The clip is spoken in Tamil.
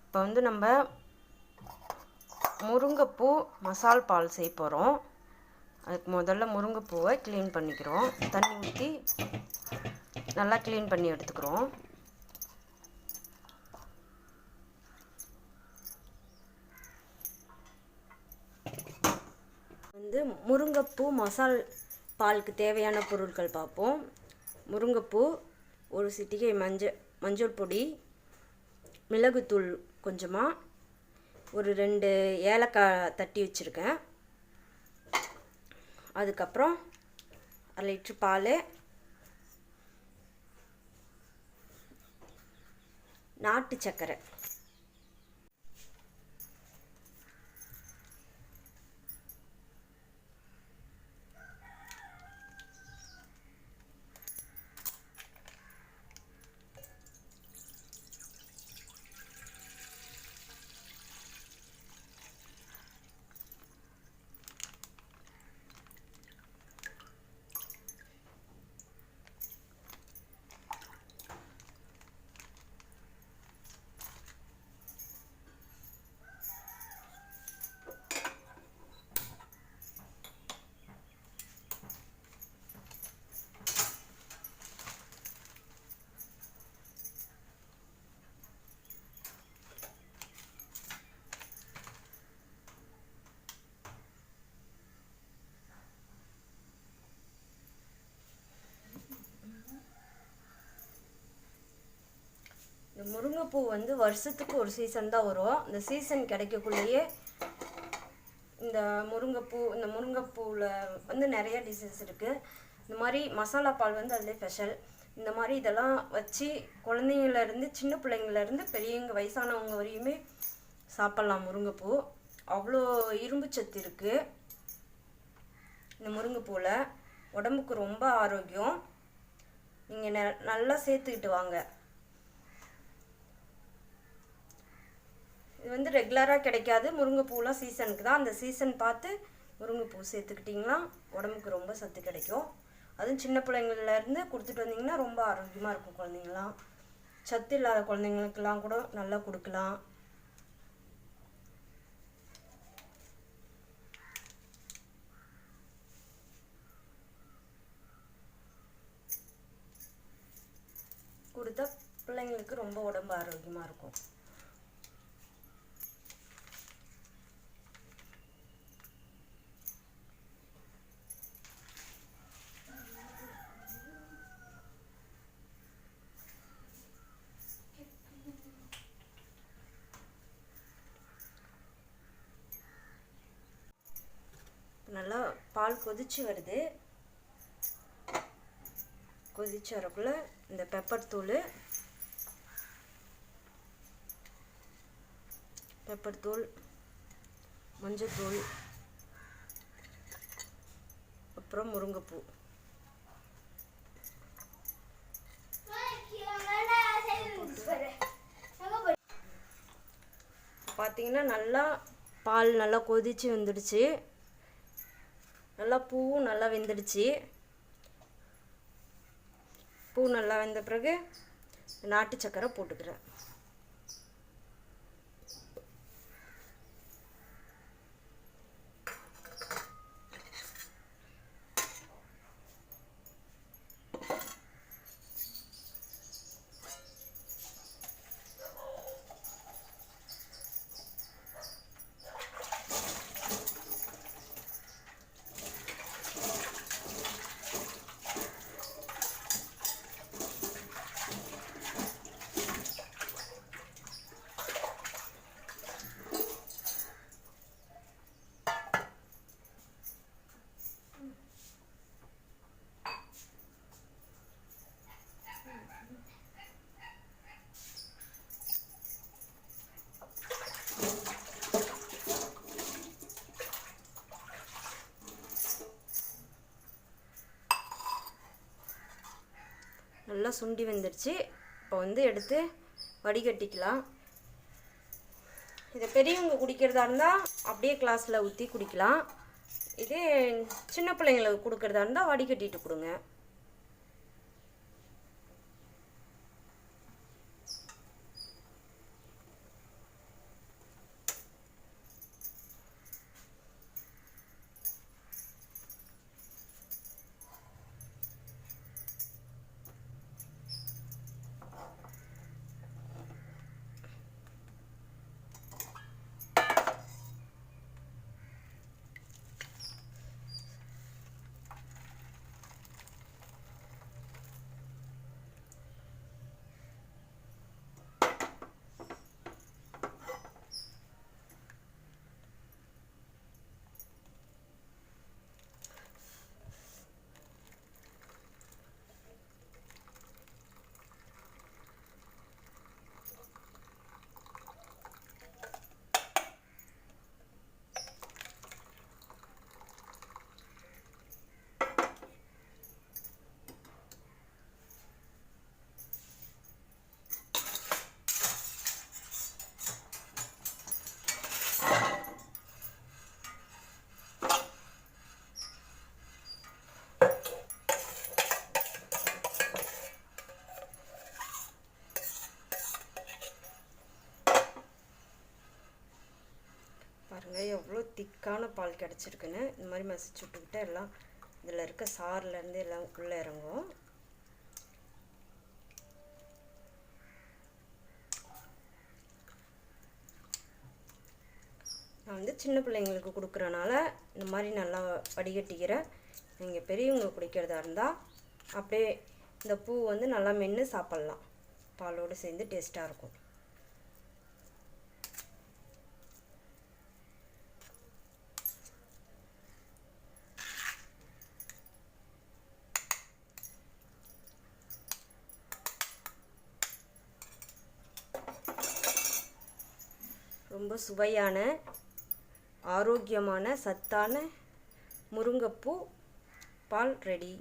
இப்போ வந்து நம்ம முருங்கைப்பூ மசால் பால் செய்ய போகிறோம். அதுக்கு முதல்ல முருங்கைப்பூவை க்ளீன் பண்ணிக்கிறோம். தண்ணி ஊற்றி நல்லா க்ளீன் பண்ணி எடுத்துக்கிறோம். வந்து முருங்கைப்பூ மசால் பாலுக்கு தேவையான பொருட்கள் பார்ப்போம். முருங்கைப்பூ, ஒரு சிட்டிகை மஞ்சள் பொடி, மிளகுத்தூள் கொஞ்சமாக, ஒரு 2 ஏலக்காய் தட்டி வச்சுருக்கேன். அதுக்கப்புறம் 1 லிட்ரு பால், நாட்டு சர்க்கரை. இந்த முருங்கைப்பூ வந்து வருஷத்துக்கு ஒரு சீசன் தான் வரும். இந்த சீசன் கிடைக்கக்குள்ளேயே இந்த முருங்கைப்பூவில் வந்து நிறைய டிஷஸ் இருக்குது. இந்த மாதிரி மசாலா பால் வந்து அதிலே ஸ்பெஷல். இந்த மாதிரி இதெல்லாம் வச்சு குழந்தைங்கள்லேருந்து சின்ன பிள்ளைங்கள்லேருந்து பெரியவங்க வயசானவங்க வரையுமே சாப்பிட்லாம். முருங்கைப்பூ அவ்வளோ இரும்பு சத்து இருக்குது. இந்த முருங்கைப்பூவில் உடம்புக்கு ரொம்ப ஆரோக்கியம். நீங்கள் நல்லா சேர்த்துக்கிட்டு வாங்க. இது வந்து ரெகுலராக கிடைக்காது. முருங்கைப்பூலாம் சீசனுக்கு தான். அந்த சீசன் பார்த்து முருங்கைப்பூ சேர்த்துக்கிட்டிங்கன்னா உடம்புக்கு ரொம்ப சத்து கிடைக்கும். அதுவும் சின்ன பிள்ளைங்கள்லேருந்து கொடுத்துட்டு வந்தீங்கன்னா ரொம்ப ஆரோக்கியமாக இருக்கும். குழந்தைங்களாம், சத்து இல்லாத குழந்தைங்களுக்கெல்லாம் கூட நல்லா கொடுக்கலாம். கொடுத்தா பிள்ளைங்களுக்கு ரொம்ப உடம்பு ஆரோக்கியமாக இருக்கும். நல்லா பால் கொதிச்சு வருது. கொதிச்சு வரக்குள்ள இந்த பெப்பர் தூள், மஞ்சத்தூள், அப்புறம் முருங்கைப்பூ பார்த்தீங்கன்னா நல்லா பால் நல்லா கொதிச்சு வந்துடுச்சு. நல்லா பூவும் நல்லா வெந்துடுச்சு. பூ நல்லா வெந்த பிறகு நாட்டு சர்க்கரை போட்டுக்கிறேன். நல்லா சுண்டி வந்துடுச்சு. இப்போ வந்து எடுத்து வடிகட்டிக்கலாம். இதை பெரியவங்க குடிக்கிறதா இருந்தால் அப்படியே கிளாஸில் ஊற்றி குடிக்கலாம். இதே சின்ன பிள்ளைங்களுக்கு கொடுக்கறதா இருந்தால் வடிகட்டிட்டு கொடுங்க. பாருங்கள் எவ்வளோ திக்கான பால் கிடச்சிருக்குன்னு. இந்த மாதிரி மசிச்சு விட்டுக்கிட்டால் எல்லாம் இதில் இருக்க சாறுலேருந்து எல்லாம் உள்ளே இறங்கும். நான் வந்து சின்ன பிள்ளைங்களுக்கு கொடுக்குறனால இந்த மாதிரி நல்லா வடிகட்டிக்கிறேன். நீங்கள் பெரியவங்க குடிக்கிறதா இருந்தால் அப்படியே இந்த பூ வந்து நல்லா மென்று சாப்பிட்லாம். பாலோடு சேர்ந்து டேஸ்ட்டாக இருக்கும். ரொம்ப சுவையான ஆரோக்கியமான சத்தான முருங்கைப்பூ பால் ரெடி.